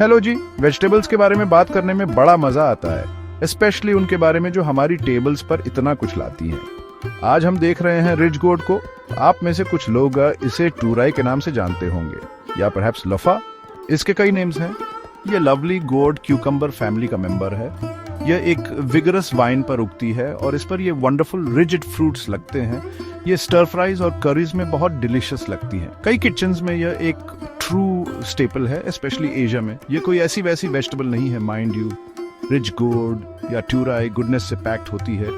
Hello जी, vegetables के बारे में बात करने में बड़ा मजा आता है, स्पेशली उनके बारे में जो हमारी टेबल्स पर इतना कुछ लाती हैं। आज हम देख रहे हैं रिज गोर्ड को। आप में से कुछ लोग इसे टूराई के नाम से जानते होंगे या परहैप्स लफा। इसके कई नेम्स हैं। ये लवली गोर्ड क्यूकम्बर फैमिली का मेंबर है। यह एक विगरस वाइन पर उगती है और इस पर ये वंडरफुल रिजिड फ्रूट्स लगते हैं। ये स्टर फ्राइज और करीज में बहुत डिलीशियस लगती हैं। कई किचन्स में यह एक ट्रू स्टेपल है, स्पेशली एशिया में। ये कोई ऐसी वैसी वेजिटेबल नहीं है, माइंड यू। रिज गोर्ड या टूराई गुडनेस से पैक्ड होती है।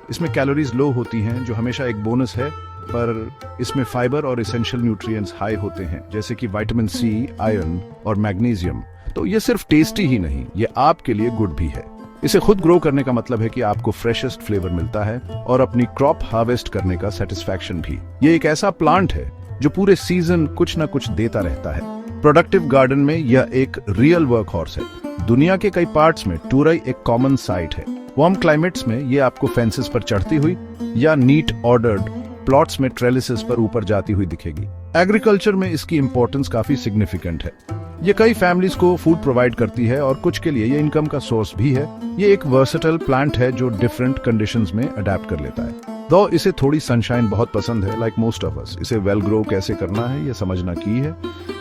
इसमें कैलोरीज लो होती हैं, जो हमेशा एक बोनस है, पर इसमें फाइबर और एसेंशियल न्यूट्रिएंट्स हाई होते हैं, जैसे कि विटामिन सी, आयरन और मैग्नीशियम। तो ये सिर्फ टेस्टी ही नहीं, ये आपके लिए गुड भी है। इसे खुद ग्रो करने का मतलब है कि आपको फ्रेशेस्ट फ्लेवर मिलता है और अपनी क्रॉप हार्वेस्ट करने का सेटिस्फैक्शन भी। ये एक ऐसा प्लांट है जो पूरे सीजन कुछ न कुछ देता रहता है। प्रोडक्टिव गार्डन में यह एक रियल वर्क हॉर्स है। दुनिया के कई पार्ट्स में टूराई एक कॉमन साइट है। वार्म क्लाइमेट्स में ये आपको फेंसेस पर चढ़ती हुई या नीट ऑर्डर्ड प्लॉट्स में ट्रेलिसेस पर ऊपर जाती हुई दिखेगी। एग्रीकल्चर में इसकी इंपॉर्टेंस काफी सिग्निफिकेंट है। ये कई फैमिलीज को फूड प्रोवाइड करती है और कुछ के लिए ये इनकम का सोर्स भी है। ये एक वर्सेटाइल प्लांट है जो डिफरेंट कंडीशंस में अडेप्ट कर लेता है। दो इसे थोड़ी सनशाइन बहुत पसंद है, लाइक मोस्ट ऑफ अस। इसे वेल ग्रो कैसे करना है ये समझना की है।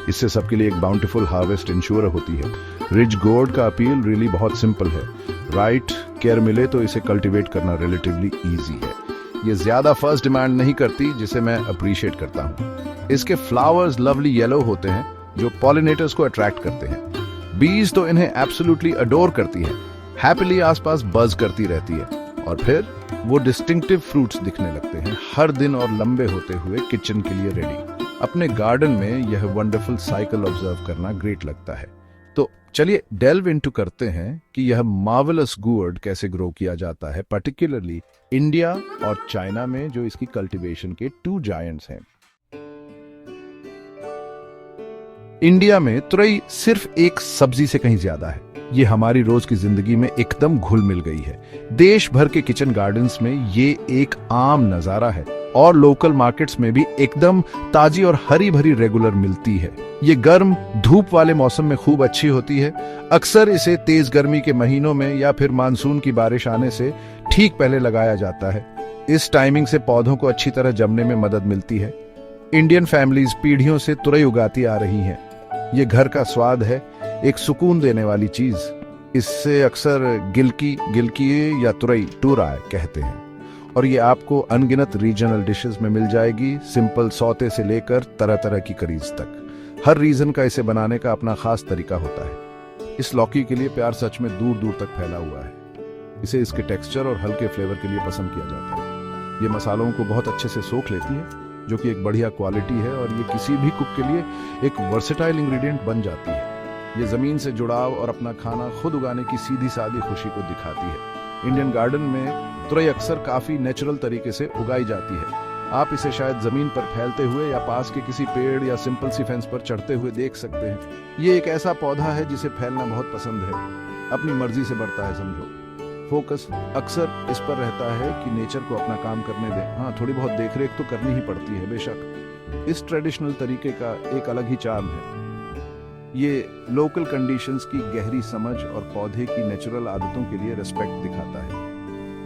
इससे सबके लिए एक बाउंटीफुल हार्वेस्ट इंश्योर होती है। रिज गोर्ड का अपील रियली बहुत सिंपल है। राइट केयर मिले तो इसे कल्टीवेट करना रिलेटिवली इजी है। ये ज्यादा फर्स्ट डिमांड नहीं करती, जिसे मैं अप्रिशिएट करता हूँ। इसके फ्लावर्स लवली येलो होते हैं जो पॉलिनेटर्स को अट्रैक्ट करते हैं। बीज तो इन्हें एब्सोल्युटली अडोर करती है, हैप्पीली आसपास बज करती रहती है और फिर वो डिस्टिंक्टिव फ्रूट्स दिखने लगते हैं, हर दिन और लंबे होते हुए किचन के लिए रेडी। अपने गार्डन में यह वंडरफुल साइकिल ऑब्जर्व करना ग्रेट लगता है। तो चलिए डेल्व इनटू करते हैं कि यह मार्वेलस गोर्ड कैसे ग्रो किया जाता है, पर्टिकुलरली इंडिया और चाइना में, जो इसकी कल्टीवेशन के टू जायंट्स हैं। इंडिया में तुरई सिर्फ एक सब्जी से कहीं ज्यादा है। ये हमारी रोज की जिंदगी में एकदम घुल मिल गई है। देश भर के किचन गार्डन्स में ये एक आम नजारा है और लोकल मार्केट्स में भी एकदम ताजी और हरी भरी रेगुलर मिलती है। ये गर्म धूप वाले मौसम में खूब अच्छी होती है। अक्सर इसे तेज गर्मी के महीनों में या फिर मानसून की बारिश आने से ठीक पहले लगाया जाता है। इस टाइमिंग से पौधों को अच्छी तरह जमने में मदद मिलती है। इंडियन फैमिलीज पीढ़ियों से तुरई उगाती आ रही हैं। ये घर का स्वाद है, एक सुकून देने वाली चीज। इससे अक्सर गिलकी या तुरई टूराई कहते हैं और ये आपको अनगिनत रीजनल डिशेस में मिल जाएगी, सिंपल सौते से लेकर तरह तरह की करीज तक। हर रीजन का इसे बनाने का अपना खास तरीका होता है। इस लौकी के लिए प्यार सच में दूर दूर तक फैला हुआ है। इसे इसके टेक्सचर और हल्के फ्लेवर के लिए पसंद किया जाता है। ये मसालों को बहुत अच्छे से सोख लेती है, जो कि एक बढ़िया क्वालिटी है, और ये किसी भी कुक के लिए एक वर्सेटाइल इंग्रेडिएंट बन जाती है। ये जमीन से जुड़ाव और अपना खाना खुद उगाने की सीधी सादी खुशी को दिखाती है। इंडियन गार्डन में तुरई अक्सर काफी नेचुरल तरीके से उगाई जाती है। आप इसे शायद जमीन पर फैलते हुए या पास के किसी पेड़ या सिंपल सी फेंस पर चढ़ते हुए देख सकते हैं। ये एक ऐसा पौधा है जिसे फैलना बहुत पसंद है, अपनी मर्जी से बढ़ता है समझो। फोकस अक्सर इस पर रहता है कि नेचर को अपना काम करने दें। हाँ, थोड़ी बहुत देखरेख तो करनी ही पड़ती है बेशक। इस ट्रेडिशनल तरीके का एक अलग ही चार्म है। ये लोकल कंडीशंस की गहरी समझ और पौधे की नेचुरल आदतों के लिए रिस्पेक्ट दिखाता है।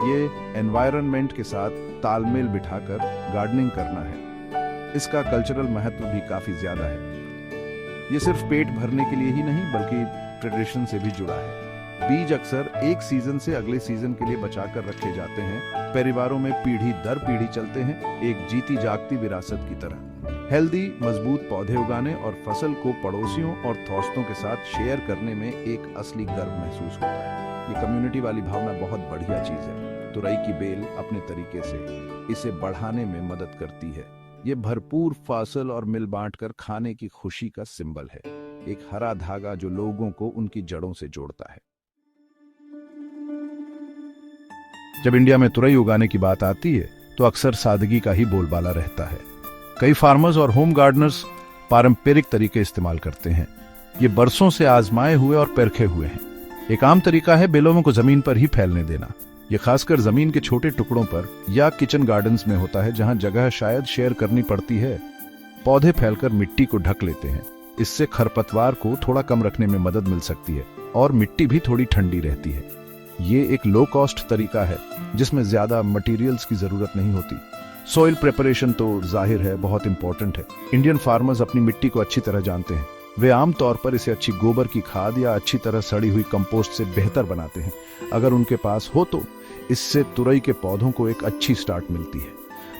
ये एनवायरनमेंट के साथ तालमेल बिठाकर गार्डनिंग करना है। इसका कल्चरल महत्व भी काफी ज्यादा है। ये सिर्फ पेट भरने के लिए ही नहीं बल्कि ट्रेडिशन से भी जुड़ा है। बीज अक्सर एक सीजन से अगले सीजन के लिए बचाकर रखे जाते हैं। परिवारों में पीढ़ी दर पीढ़ी चलते हैं, एक जीती जागती विरासत की तरह। हेल्दी मजबूत पौधे उगाने और फसल को पड़ोसियों और दोस्तों के साथ शेयर करने में एक असली गर्व महसूस होता है। ये कम्युनिटी वाली भावना बहुत बढ़िया चीज है। तुरई की बेल अपने तरीके से इसे बढ़ाने में मदद करती है। ये भरपूर फसल और मिल बांटकर खाने की खुशी का सिंबल है, एक हरा धागा जो लोगों को उनकी जड़ों से जोड़ता है। जब इंडिया में तुरई उगाने की बात आती है तो अक्सर सादगी का ही बोलबाला रहता है। कई फार्मर्स और होम गार्डनर्स पारंपरिक तरीके इस्तेमाल करते हैं। ये बरसों से आजमाए हुए और परखे हुए हैं। एक आम तरीका है बेलों को जमीन पर ही फैलने देना। ये खासकर जमीन के छोटे टुकड़ों पर या किचन गार्डन्स में होता है, जहां जगह शायद शेयर करनी पड़ती है। पौधे फैलकर मिट्टी को ढक लेते हैं। इससे खरपतवार को थोड़ा कम रखने में मदद मिल सकती है और मिट्टी भी थोड़ी ठंडी रहती है। ये एक लो कॉस्ट तरीका है जिसमें ज्यादा मटेरियल्स की जरूरत नहीं होती। सॉइल प्रिपरेशन तो जाहिर है बहुत इंपॉर्टेंट है। इंडियन फार्मर्स अपनी मिट्टी को अच्छी तरह जानते हैं। वे आमतौर पर इसे अच्छी गोबर की खाद या अच्छी तरह सड़ी हुई कंपोस्ट से बेहतर बनाते हैं। अगर उनके पास हो तो इससे तुरई के पौधों को एक अच्छी स्टार्ट मिलती है।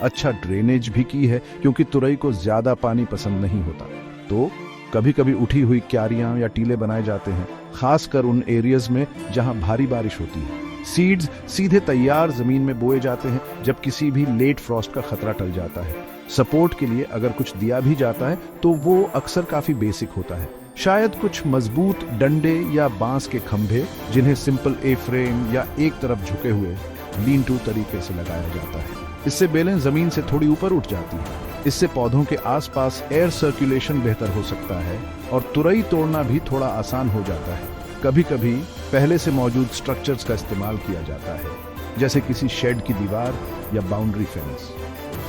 अच्छा ड्रेनेज भी की है क्योंकि तुरई को ज्यादा पानी पसंद नहीं होता, तो कभी कभी उठी हुई क्यारियां या टीले बनाए जाते हैं, खासकर उन एरियाज में जहां भारी बारिश होती है। सीड्स सीधे तैयार जमीन में बोए जाते हैं जब किसी भी लेट फ्रॉस्ट का खतरा टल जाता है। सपोर्ट के लिए अगर कुछ दिया भी जाता है तो वो अक्सर काफी बेसिक होता है। शायद कुछ मजबूत डंडे या बांस के खंभे जिन्हें सिंपल ए फ्रेम या एक तरफ झुके हुए लीन टू तरीके से लगाया जाता है। इससे बेलें जमीन से थोड़ी ऊपर उठ जाती है। इससे पौधों के आसपास एयर सर्कुलेशन बेहतर हो सकता है और तुरई तोड़ना भी थोड़ा आसान हो जाता है। कभी कभी पहले से मौजूद स्ट्रक्चर्स का इस्तेमाल किया जाता है, जैसे किसी शेड की दीवार या बाउंड्री फेंस।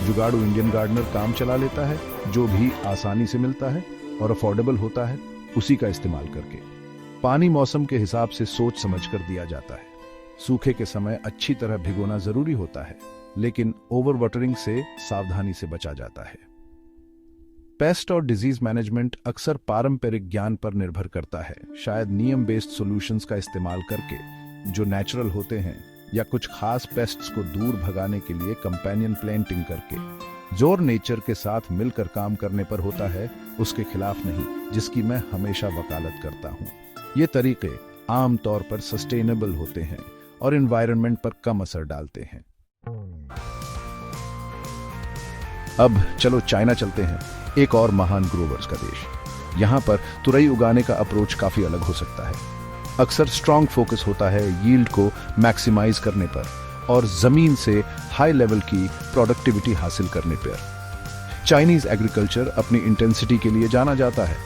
जुगाड़ू इंडियन गार्डनर काम चला लेता है, जो भी आसानी से मिलता है और अफोर्डेबल होता है, उसी का इस्तेमाल करके। पानी मौसम के हिसाब से सोच समझ कर दिया जाता है। सूखे के समय अच्छी तरह भिगोना जरूरी होता है, लेकिन ओवर वाटरिंग से सावधानी से बचा जाता है। पेस्ट और डिजीज मैनेजमेंट अक्सर पारंपरिक ज्ञान पर निर्भर करता है। शायद नियम बेस्ड सॉल्यूशंस का इस्तेमाल करके, जो नेचुरल होते हैं, या कुछ खास पेस्ट्स को दूर भगाने के लिए कंपेनियन प्लांटिंग करके। जोर नेचर के साथ मिलकर काम करने पर होता है, उसके खिलाफ नहीं, जिसकी मैं हमेशा वकालत करता हूँ। ये तरीके आमतौर पर सस्टेनेबल होते हैं और एनवायरनमेंट पर कम असर डालते हैं। अब चलो चाइना चलते हैं, एक और महान ग्रोवर्स का देश। यहाँ पर तुरई उगाने का अप्रोच काफी अलग हो सकता है। अक्सर स्ट्रॉन्ग फोकस होता है यील्ड को मैक्सिमाइज करने पर और जमीन से हाई लेवल की प्रोडक्टिविटी हासिल करने पर। चाइनीज एग्रीकल्चर अपनी इंटेंसिटी के लिए जाना जाता है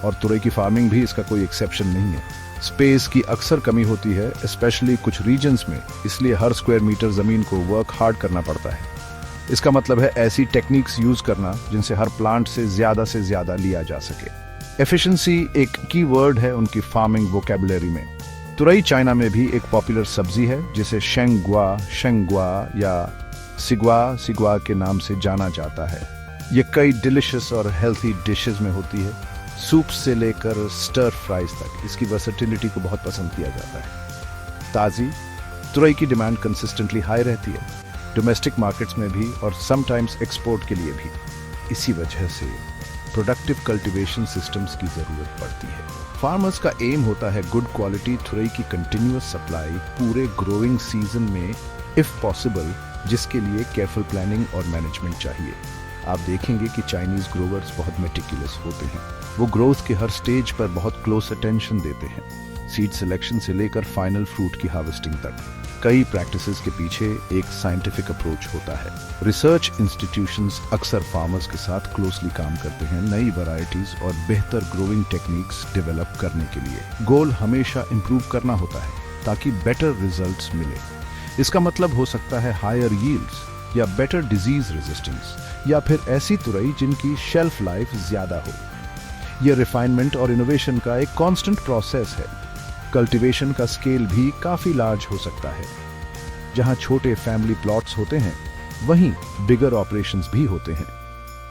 और तुरई की फार्मिंग भी इसका कोई एक्सेप्शन नहीं है। स्पेस की अक्सर कमी होती है, स्पेशली कुछ रीजन्स में, इसलिए हर स्क्वायर मीटर जमीन को वर्क हार्ड करना पड़ता है। इसका मतलब है ऐसी टेक्निक्स यूज करना जिनसे हर प्लांट से ज्यादा लिया जा सके। एफिशिएंसी एक की वर्ड है उनकी फार्मिंग वोकैबुलरी में। तुरई चाइना में भी एक पॉपुलर सब्जी है जिसे शेंगुआ या सिगवा के नाम से जाना जाता है। ये कई डिलिशियस और हेल्थी डिशेस में होती है, सूप से लेकर स्टर फ्राइज तक। इसकी वर्सेटिलिटी को बहुत पसंद किया जाता है। ताजी तुरई की डिमांड कंसिस्टेंटली हाई रहती है, डोमेस्टिक मार्केट्स में भी और समटाइम्स एक्सपोर्ट के लिए भी। इसी वजह से प्रोडक्टिव कल्टीवेशन सिस्टम्स की जरूरत पड़ती है। फार्मर्स का एम होता है गुड क्वालिटी तुरई की कंटिन्यूअस सप्लाई पूरे ग्रोइंग सीजन में इफ पॉसिबल, जिसके लिए केयरफुल प्लानिंग और मैनेजमेंट चाहिए। आप देखेंगे कि चाइनीज ग्रोवर्स बहुत मेटिकुलस होते हैं। वो ग्रोथ के हर स्टेज पर बहुत क्लोज अटेंशन देते हैं, सीड सिलेक्शन से लेकर फाइनल फ्रूट की हार्वेस्टिंग तक। कई प्रैक्टिसेस के पीछे एक साइंटिफिक अप्रोच होता है। रिसर्च इंस्टीट्यूशंस अक्सर फार्मर्स के साथ क्लोजली काम करते हैं नई वैरायटीज और बेहतर ग्रोइंग टेक्निक्स डेवलप करने के लिए। गोल हमेशा इंप्रूव करना होता है ताकि बेटर रिजल्ट्स मिले। इसका मतलब हो सकता है हायर यील्ड्स या बेटर डिजीज रेजिस्टेंस, या फिर ऐसी तुरई जिनकी शेल्फ लाइफ ज्यादा हो। यह रिफाइनमेंट और इनोवेशन का एक कांस्टेंट प्रोसेस है। कल्टीवेशन का स्केल भी काफी लार्ज हो सकता है। जहां छोटे फैमिली प्लॉट्स होते हैं, वहीं बिगर ऑपरेशंस भी होते हैं।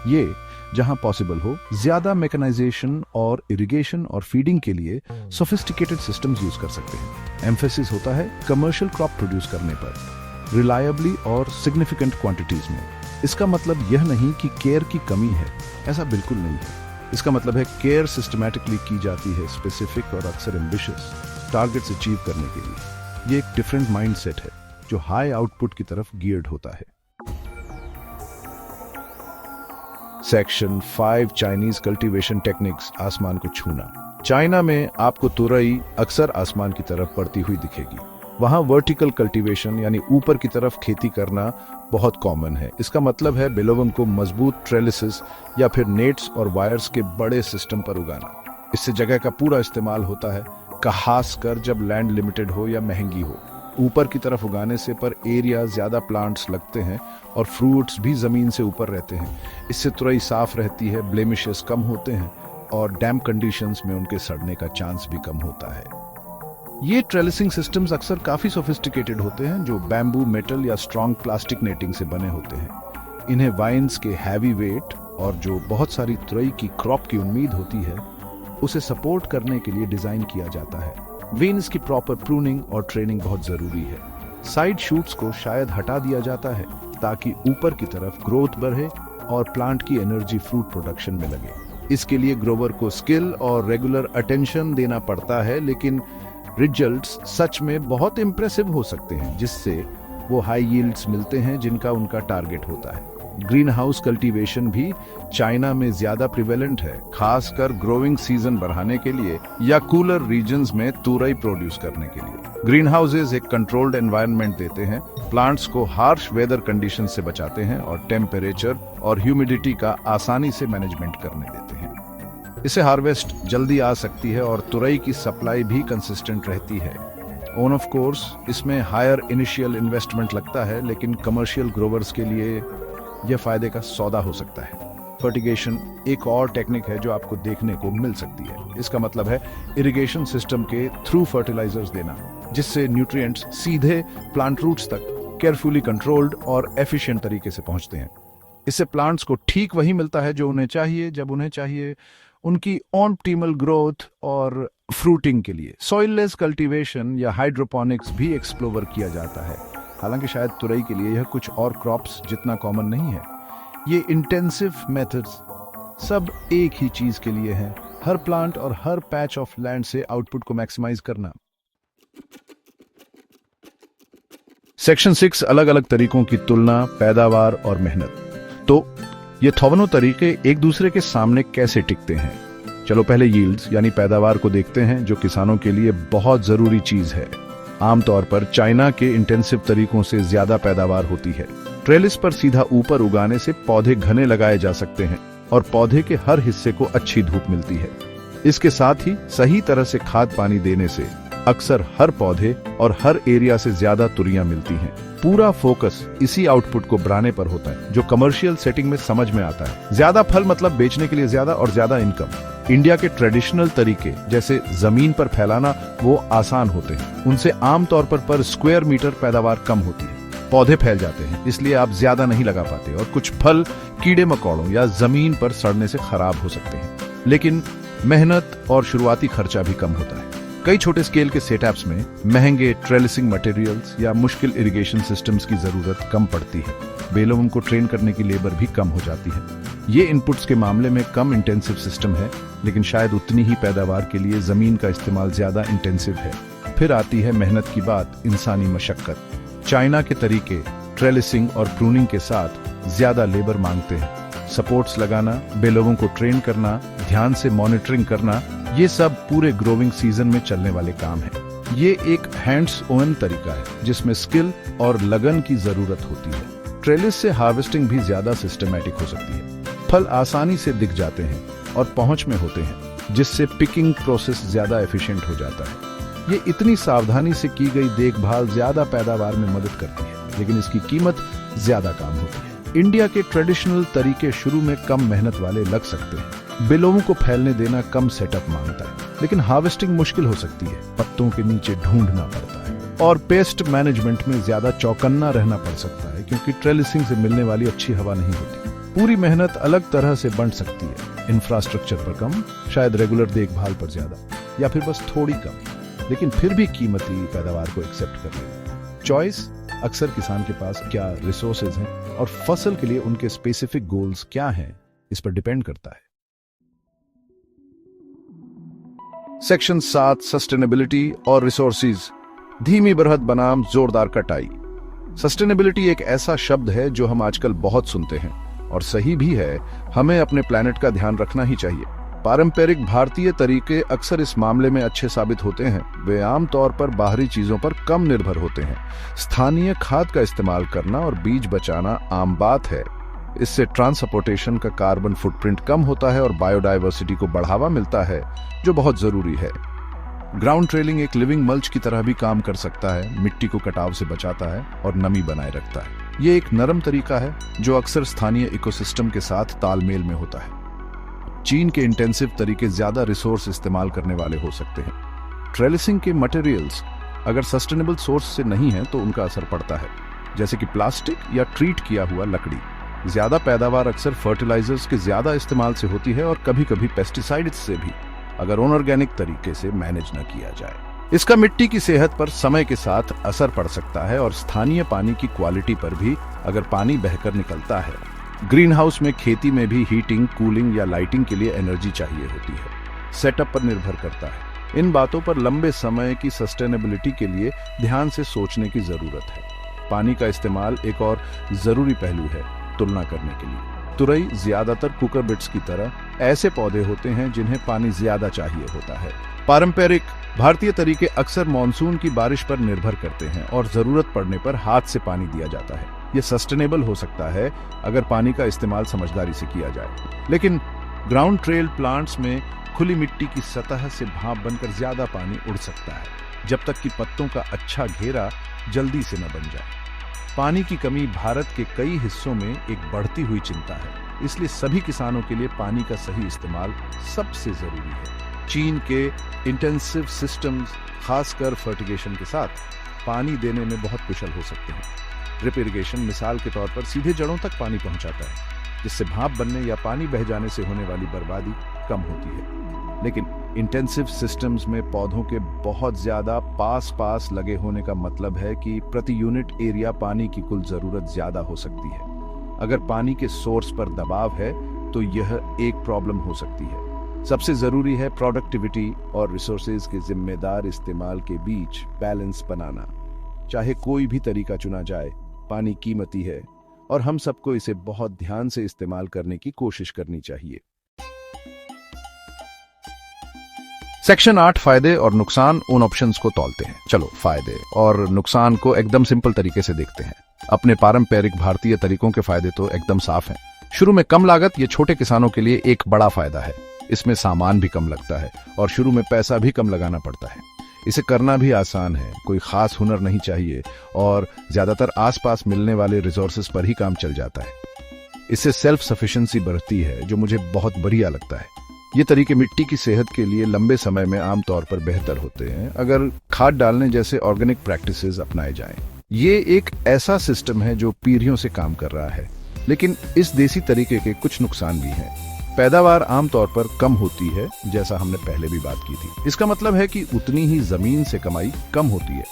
ये जहां पॉसिबल हो, ज्यादा मैकेनाइजेशन और इरिगेशन और फीडिंग के लिए सोफिस्टिकेटेड सिस्टम्स यूज कर सकते हैं। एम्फेसिस होता है कमर्शियल क्रॉप प्रोड्यूस करने पर, रिलायबली और सिग्निफिकेंट क्वांटिटीज में। इसका मतलब यह नहीं कि केयर की कमी है, ऐसा बिल्कुल नहीं है। इसका मतलब है केयर सिस्टमैटिकली की जाती है, स्पेसिफिक और अक्सर एम्बिशियस टारगेट्स अचीव करने के लिए। ये एक डिफरेंट माइंडसेट है जो हाई आउटपुट की तरफ गियर्ड होता है। सेक्शन 5 चाइनीज कल्टीवेशन टेक्निक्स, आसमान को छूना। चाइना में आपको तुरई अक्सर आसमान की तरफ बढ़ती हुई दिखेगी। वहां वर्टिकल कल्टीवेशन यानी ऊपर की तरफ खेती करना बहुत कॉमन है। इसका मतलब है बिलोवम को मजबूत ट्रेलिसेस या फिर नेट्स और वायर्स के बड़े सिस्टम पर उगाना। इससे जगह का पूरा इस्तेमाल होता है, खासकर जब लैंड लिमिटेड हो या महंगी हो। ऊपर की तरफ उगाने से पर एरिया ज्यादा प्लांट्स लगते हैं और फ्रूट्स भी जमीन से ऊपर रहते हैं। इससे तुरई साफ रहती है, ब्लेमिशेस कम होते हैं और डैम्प कंडीशंस में उनके सड़ने का चांस भी कम होता है। ये ट्रेलिसिंग सिस्टम्स अक्सर काफी सोफिस्टिकेटेड होते हैं, जो बैम्बू, मेटल या स्ट्रॉन्ग प्लास्टिक नेटिंग से बने होते हैं। इन्हें वाइन्स के हैवी वेट और जो बहुत सारी तुरई की क्रॉप की उम्मीद होती है उसे सपोर्ट करने के लिए डिजाइन किया जाता है। वेन्स की प्रॉपर प्रूनिंग और ट्रेनिंग बहुत जरूरी है। साइड शूट्स को शायद हटा दिया जाता है ताकि ऊपर की तरफ ग्रोथ बढ़े और प्लांट की एनर्जी फ्रूट प्रोडक्शन में लगे। इसके लिए ग्रोवर को स्किल और रेगुलर अटेंशन देना पड़ता है, लेकिन रिजल्ट्स सच में बहुत इंप्रेसिव हो सकते हैं, जिससे वो हाई यील्ड्स मिलते हैं जिनका उनका टारगेट होता है। ग्रीन हाउस कल्टीवेशन भी चाइना में ज्यादा प्रिवेलेंट है, खासकर ग्रोइंग सीजन बढ़ाने के लिए या कूलर रीजन्स में तुरई प्रोड्यूस करने के लिए। ग्रीन हाउसेज एक कंट्रोल्ड एनवायरनमेंट देते हैं, प्लांट्स को हार्श वेदर कंडीशन से बचाते हैं और टेम्परेचर और ह्यूमिडिटी का आसानी से मैनेजमेंट करने देते हैं। इससे हार्वेस्ट जल्दी आ सकती है और तुरई की सप्लाई भी कंसिस्टेंट रहती है। ऑन ऑफ कोर्स इसमें हायर इनिशियल इन्वेस्टमेंट लगता है, लेकिन कमर्शियल ग्रोवर्स के लिए यह फायदे का सौदा हो सकता है। फर्टिगेशन एक और टेक्निक है जो आपको देखने को मिल सकती है। इसका मतलब है इरिगेशन सिस्टम के थ्रू फर्टिलाइजर्स देना, जिससे न्यूट्रिएंट्स सीधे प्लांट रूट्स तक केयरफुली कंट्रोल्ड और एफिशिएंट तरीके से पहुंचते हैं। इससे प्लांट्स को ठीक वही मिलता है जो उन्हें चाहिए जब उन्हें चाहिए, उनकी ऑप्टिमल ग्रोथ और फ्रूटिंग के लिए। सॉइललेस कल्टीवेशन या हाइड्रोपोनिक्स भी एक्सप्लोर किया जाता है, हालांकि शायद तुरई के लिए यह कुछ और क्रॉप्स जितना कॉमन नहीं है। ये इंटेंसिव मेथड्स सब एक ही चीज के लिए हैं, हर प्लांट और हर पैच ऑफ लैंड से आउटपुट को मैक्सिमाइज करना। सेक्शन 6 अलग अलग तरीकों की तुलना, पैदावार और मेहनत। तो ये दोनों तरीके एक दूसरे के सामने कैसे टिकते हैं? चलो पहले यील्ड्स यानी पैदावार को देखते हैं, जो किसानों के लिए बहुत जरूरी चीज है। आमतौर पर चाइना के इंटेंसिव तरीकों से ज्यादा पैदावार होती है। ट्रेलिस पर सीधा ऊपर उगाने से पौधे घने लगाए जा सकते हैं और पौधे के हर हिस्से को अच्छी धूप मिलती है। इसके साथ ही सही तरह से खाद पानी देने से अक्सर हर पौधे और हर एरिया से ज्यादा तुरियां मिलती हैं। पूरा फोकस इसी आउटपुट को बढ़ाने पर होता है, जो कमर्शियल सेटिंग में समझ में आता है। ज्यादा फल मतलब बेचने के लिए ज्यादा और ज्यादा इनकम। इंडिया के ट्रेडिशनल तरीके जैसे जमीन पर फैलाना वो आसान होते हैं, उनसे आमतौर पर स्क्वायर मीटर पैदावार कम होती है। पौधे फैल जाते हैं, इसलिए आप ज्यादा नहीं लगा पाते और कुछ फल कीड़े मकोड़ों या जमीन पर सड़ने से खराब हो सकते हैं। लेकिन मेहनत और शुरुआती खर्चा भी कम होता है। कई छोटे स्केल के सेटअप्स में महंगे ट्रेलिसिंग मटेरियल्स या मुश्किल इरिगेशन सिस्टम्स की जरूरत कम पड़ती है। बेलोवों को ट्रेन करने की लेबर भी कम हो जाती है। ये इनपुट्स के मामले में कम इंटेंसिव सिस्टम है, लेकिन शायद उतनी ही पैदावार के लिए जमीन का इस्तेमाल ज्यादा इंटेंसिव है। फिर आती है मेहनत की बात, इंसानी मशक्कत। चाइना के तरीके ट्रेलिसिंग और प्रूनिंग के साथ ज्यादा लेबर मांगते हैं। सपोर्ट्स लगाना, बेलोवों को ट्रेन करना, ध्यान से मॉनिटरिंग करना, ये सब पूरे ग्रोविंग सीजन में चलने वाले काम है। ये एक हैंड्स ऑन तरीका है जिसमें स्किल और लगन की जरूरत होती है। ट्रेलिस से हार्वेस्टिंग भी ज्यादा सिस्टमैटिक हो सकती है। फल आसानी से दिख जाते हैं और पहुंच में होते हैं, जिससे पिकिंग प्रोसेस ज्यादा एफिशिएंट हो जाता है। ये इतनी सावधानी से की गई देखभाल ज्यादा पैदावार में मदद करती है, लेकिन इसकी कीमत ज्यादा काम होती है। इंडिया के ट्रेडिशनल तरीके शुरू में कम मेहनत वाले लग सकते हैं। बेलोवों को फैलने देना कम सेटअप मांगता है, लेकिन हार्वेस्टिंग मुश्किल हो सकती है। पत्तों के नीचे ढूंढना पड़ता है और पेस्ट मैनेजमेंट में ज्यादा चौकन्ना रहना पड़ सकता है, क्योंकि ट्रेलिसिंग से मिलने वाली अच्छी हवा नहीं होती। पूरी मेहनत अलग तरह से बंट सकती है। इंफ्रास्ट्रक्चर पर कम, शायद रेगुलर देखभाल पर ज्यादा, या फिर बस थोड़ी कम, लेकिन फिर भी कीमती पैदावार को एक्सेप्ट कर लेना। चॉइस अक्सर किसान के पास क्या रिसोर्सेज हैं और फसल के लिए उनके स्पेसिफिक गोल्स क्या हैं, इस पर डिपेंड करता है। सेक्शन 7 सस्टेनेबिलिटी और रिसोर्सेज। धीमी बढ़त बनाम जोरदार कटाई। सस्टेनेबिलिटी एक ऐसा शब्द है जो हम आजकल बहुत सुनते हैं और सही भी है। हमें अपने प्लेनेट का ध्यान रखना ही चाहिए। पारंपरिक भारतीय तरीके अक्सर इस मामले में अच्छे साबित होते हैं। वे आमतौर पर बाहरी चीजों पर कम निर्भर होते हैं। स्थानीय खाद का इस्तेमाल करना और बीज बचाना आम बात है। इससे ट्रांसपोर्टेशन का कार्बन फुटप्रिंट कम होता है और बायोडायवर्सिटी को बढ़ावा मिलता है, जो बहुत जरूरी है। ग्राउंड ट्रेलिंग एक लिविंग मल्च की तरह भी काम कर सकता है। मिट्टी को कटाव से बचाता है और नमी बनाए रखता है। ये एक नरम तरीका है जो अक्सर स्थानीय इकोसिस्टम के साथ तालमेल में होता है। चीन के इंटेंसिव तरीके ज्यादा रिसोर्स इस्तेमाल करने वाले हो सकते हैं। ट्रेलिसिंग के मटेरियल्स अगर सस्टेनेबल सोर्स से नहीं है तो उनका असर पड़ता है, जैसे कि प्लास्टिक या ट्रीट किया हुआ लकड़ी। ज्यादा पैदावार अक्सर फर्टिलाइजर्स के ज्यादा इस्तेमाल से होती है और कभी कभी पेस्टिसाइड्स से भी, अगर अनऑर्गेनिक तरीके से मैनेज न किया जाए। इसका मिट्टी की सेहत पर समय के साथ असर पड़ सकता है और स्थानीय पानी की क्वालिटी पर भी, अगर पानी बहकर निकलता है। ग्रीन हाउस में खेती में भी हीटिंग, कूलिंग या लाइटिंग के लिए एनर्जी चाहिए होती है। सेटअप पर निर्भर करता है। इन बातों पर लंबे समय की सस्टेनेबिलिटी के लिए ध्यान से सोचने की जरूरत है। पानी का इस्तेमाल एक और जरूरी पहलू है तुलना करने के लिए। तुरई ज्यादातर कुकर बिट्स की तरह ऐसे पौधे होते हैं जिन्हें पानी ज्यादा चाहिए होता है। पारंपरिक भारतीय तरीके अक्सर मानसून की बारिश पर निर्भर करते हैं और जरूरत पड़ने पर हाथ से पानी दिया जाता है। यह सस्टेनेबल हो सकता है अगर पानी का इस्तेमाल समझदारी से किया जाए, लेकिन ग्राउंड ट्रेल प्लांट्स में खुली मिट्टी की सतह से भाप बनकर ज्यादा पानी उड़ सकता है, जब तक कि पत्तों का अच्छा घेरा जल्दी से न बन जाए। पानी की कमी भारत के कई हिस्सों में एक बढ़ती हुई चिंता है, इसलिए सभी किसानों के लिए पानी का सही इस्तेमाल सबसे जरूरी है। चीन के इंटेंसिव सिस्टम्स, खासकर फर्टिगेशन के साथ, पानी देने में बहुत कुशल हो सकते हैं। ड्रिप इरिगेशन मिसाल के तौर पर सीधे जड़ों तक पानी पहुंचाता है, जिससे भाप बनने या पानी बह जाने से होने वाली बर्बादी कम होती है। लेकिन इंटेंसिव सिस्टम्स में पौधों के बहुत ज्यादा पास लगे होने का मतलब है कि प्रति यूनिट एरिया पानी की कुल जरूरत ज्यादा हो सकती है। अगर पानी के सोर्स पर दबाव है तो यह एक प्रॉब्लम हो सकती है। सबसे जरूरी है प्रोडक्टिविटी और रिसोर्सेज के जिम्मेदार इस्तेमाल के बीच बैलेंस बनाना। चाहे कोई भी तरीका चुना जाए, पानी कीमती है और हम सबको इसे बहुत ध्यान से इस्तेमाल करने की कोशिश करनी चाहिए। सेक्शन 8 फायदे और नुकसान उन ऑप्शंस को तौलते हैं। चलो फायदे और नुकसान को एकदम सिंपल तरीके से देखते हैं। अपने पारंपरिक भारतीय तरीकों के फायदे तो एकदम साफ हैं। शुरू में कम लागत ये छोटे किसानों के लिए एक बड़ा फायदा है। इसमें सामान भी कम लगता है और शुरू में पैसा भी कम लगाना पड़ता है। इसे करना भी आसान है, कोई खास हुनर नहीं चाहिए और ज्यादातर आसपास मिलने वाले रिसोर्सेज पर ही काम चल जाता है। इससे सेल्फ सफिशिएंसी बढ़ती है, जो मुझे बहुत बढ़िया लगता है। ये तरीके मिट्टी की सेहत के लिए लंबे समय में आमतौर पर बेहतर होते हैं अगर खाद डालने जैसे ऑर्गेनिक प्रैक्टिसेस अपनाए जाएं। ये एक ऐसा सिस्टम है जो पीढ़ियों से काम कर रहा है, लेकिन इस देसी तरीके के कुछ नुकसान भी हैं। पैदावार आमतौर पर कम होती है, जैसा हमने पहले भी बात की थी। इसका मतलब है कि उतनी ही जमीन से कमाई कम होती है।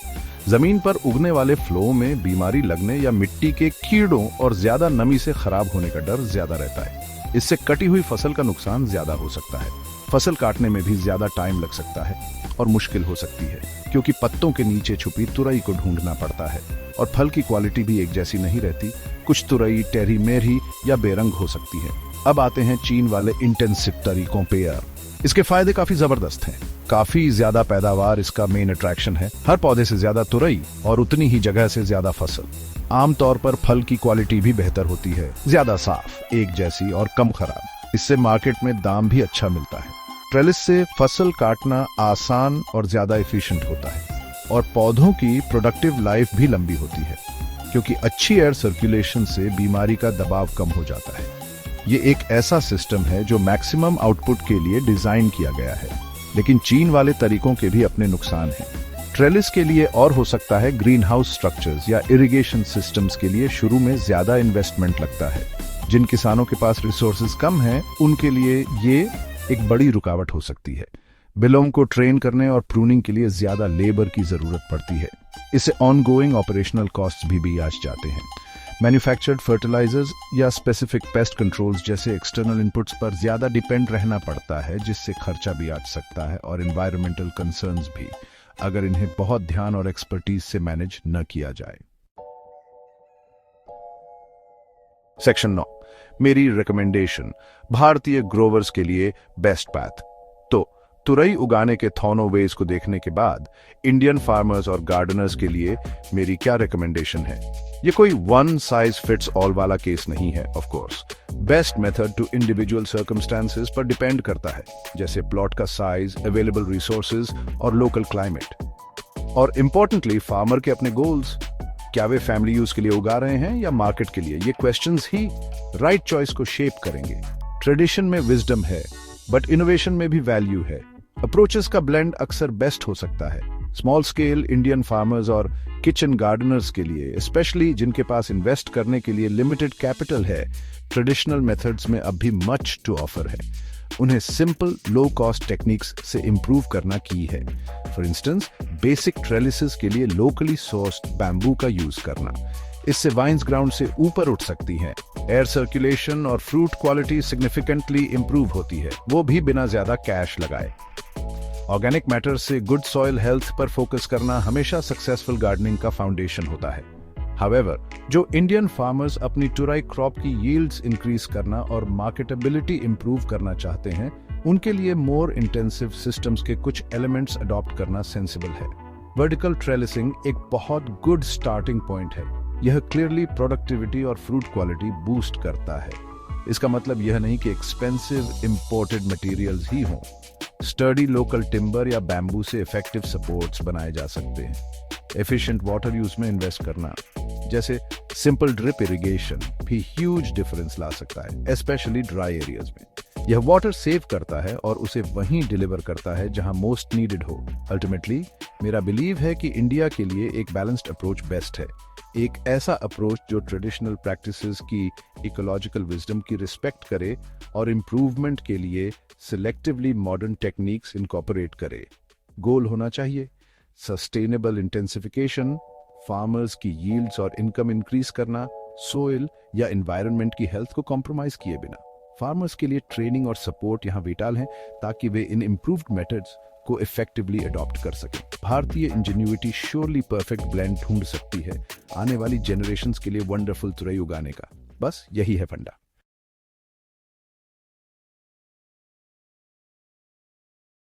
जमीन पर उगने वाले फ्लो में बीमारी लगने या मिट्टी के कीड़ों और ज्यादा नमी से खराब होने का डर ज्यादा रहता है। इससे कटी हुई फसल का नुकसान ज्यादा हो सकता है। फसल काटने में भी ज्यादा टाइम लग सकता है और मुश्किल हो सकती है, क्योंकि पत्तों के नीचे छुपी तुरई को ढूंढना पड़ता है और फल की क्वालिटी भी एक जैसी नहीं रहती। कुछ तुरई टेढ़ी मेढ़ी या बेरंग हो सकती है। अब आते हैं चीन वाले इंटेंसिव तरीकों पे यार। इसके फायदे काफी जबरदस्त हैं। काफी ज्यादा पैदावार इसका मेन अट्रैक्शन है। हर पौधे से ज्यादा तुरई और उतनी ही जगह से ज्यादा फसल। आमतौर पर फल की क्वालिटी भी बेहतर होती है, ज्यादा साफ, एक जैसी और कम खराब। इससे मार्केट में दाम भी अच्छा मिलता है। ट्रेलिस से फसल काटना आसान और ज्यादा एफिशिएंट होता है और पौधों की प्रोडक्टिव लाइफ भी लंबी होती है, क्योंकि अच्छी एयर सर्कुलेशन से बीमारी का दबाव कम हो जाता है। ये एक ऐसा सिस्टम है जो मैक्सिमम आउटपुट के लिए डिजाइन किया गया है, लेकिन चीन वाले तरीकों के भी अपने नुकसान हैं। ट्रेलिस के लिए और हो सकता है ग्रीन हाउस स्ट्रक्चर्स या इरिगेशन सिस्टम्स के लिए शुरू में ज्यादा इन्वेस्टमेंट लगता है। जिन किसानों के पास रिसोर्सेज कम हैं, उनके लिए ये एक बड़ी रुकावट हो सकती है। बिलों को ट्रेन करने और प्रूनिंग के लिए ज्यादा लेबर की जरूरत पड़ती है। इससे ऑनगोइंग ऑपरेशनल कॉस्ट्स भी आज जाते हैं। मैन्युफैक्चर्ड फर्टिलाइजर्स या स्पेसिफिक पेस्ट कंट्रोल्स जैसे एक्सटर्नल इनपुट्स पर ज्यादा डिपेंड रहना पड़ता है, जिससे खर्चा भी आ सकता है और एनवायरमेंटल कंसर्न्स भी, अगर इन्हें बहुत ध्यान और एक्सपर्टीज से मैनेज न किया जाए। सेक्शन 9, मेरी रिकमेंडेशन भारतीय ग्रोवर्स के लिए बेस्ट पैथ। तो तुरई उगाने के थॉनो वेज को देखने के बाद इंडियन फार्मर्स और गार्डनर्स के लिए मेरी क्या रिकमेंडेशन है? ये कोई वन साइज फिट्स ऑल वाला केस नहीं है। Of course best method to individual circumstances पर डिपेंड करता है, जैसे प्लॉट का साइज, अवेलेबल रिसोर्सेज और लोकल क्लाइमेट, और इंपॉर्टेंटली फार्मर के अपने गोल्स। क्या वे फैमिली यूज के लिए उगा रहे हैं या मार्केट के लिए? ये क्वेश्चंस ही राइट चॉइस को शेप करेंगे। ट्रेडिशन में विजडम है, बट इनोवेशन में भी वैल्यू है। अप्रोचेस का ब्लेंड अक्सर बेस्ट हो सकता है। स्मॉल स्केल इंडियन फार्मर्स और किचन गार्डनर्स के लिए, स्पेशली जिनके पास इन्वेस्ट करने के लिए लिमिटेड कैपिटल है, ट्रेडिशनल मेथड्स में अब भी मच टू ऑफर है। उन्हें सिंपल लो कॉस्ट टेक्निक्स से इंप्रूव करना की है। फॉर इंस्टेंस, बेसिक ट्रेलिसेस के लिए लोकली सोर्स्ड बैम्बू का यूज करना। इससे वाइन्स ग्राउंड से ऊपर उठ सकती हैं। एयर सर्कुलेशन और फ्रूट क्वालिटी सिग्निफिकेंटली इंप्रूव होती है, वो भी बिना ज्यादा कैश लगाए। ऑर्गेनिक मैटर से गुड सॉइल हेल्थ पर फोकस करना हमेशा सक्सेसफुल गार्डनिंग का फाउंडेशन होता है। हाउएवर, जो इंडियन फार्मर्स अपनी तुरई क्रॉप की यील्ड्स इंक्रीज करना और मार्केटेबिलिटी इंप्रूव करना चाहते हैं, उनके लिए मोर इंटेंसिव सिस्टम्स के कुछ एलिमेंट्स अडॉप्ट करना सेंसिबल है। वर्टिकल ट्रेलिसिंग एक बहुत गुड स्टार्टिंग पॉइंट है। यह क्लियरली प्रोडक्टिविटी और फ्रूट क्वालिटी बूस्ट करता है। इसका मतलब यह नहीं कि एक्सपेंसिव इंपोर्टेड मटेरियल्स ही हों। स्टर्डी लोकल टिम्बर या बैम्बू से इफेक्टिव सपोर्ट्स बनाए जा सकते हैं। एफिशिएंट वाटर यूज में इन्वेस्ट करना, जैसे सिंपल ड्रिप इरिगेशन, भी ह्यूज डिफरेंस ला सकता है, स्पेशली ड्राई एरियाज में। यह वाटर सेव करता है और उसे वहीं डिलीवर करता है जहां मोस्ट नीडेड हो। अल्टीमेटली मेरा बिलीव है कि इंडिया के लिए एक बैलेंस्ड अप्रोच बेस्ट है। एक ऐसा अप्रोच जो ट्रेडिशनल प्रैक्टिसेस की इकोलॉजिकल विजडम की रिस्पेक्ट करे और इम्प्रूवमेंट के लिए सिलेक्टिवली मॉडर्न टेक्निक्स इनकॉर्पोरेट करे। गोल होना चाहिए सस्टेनेबल इंटेंसिफिकेशन, फार्मर्स की यील्ड्स और इनकम इंक्रीज करना, सोइल या एनवायरनमेंट की हेल्थ को कॉम्प्रोमाइज किए बिना। फार्मर्स के लिए ट्रेनिंग और सपोर्ट यहाँ विटाल हैं ताकि वे इन इम्प्रूव्ड मेथड्स को इफेक्टिवली अडॉप्ट कर सकें। भारतीय इंजेन्युइटी श्योरली परफेक्ट ब्लेंड ढूंढ सकती है आने वाली जनरेशंस के लिए वंडरफुल तुरई उगाने का। बस यही है फंडा।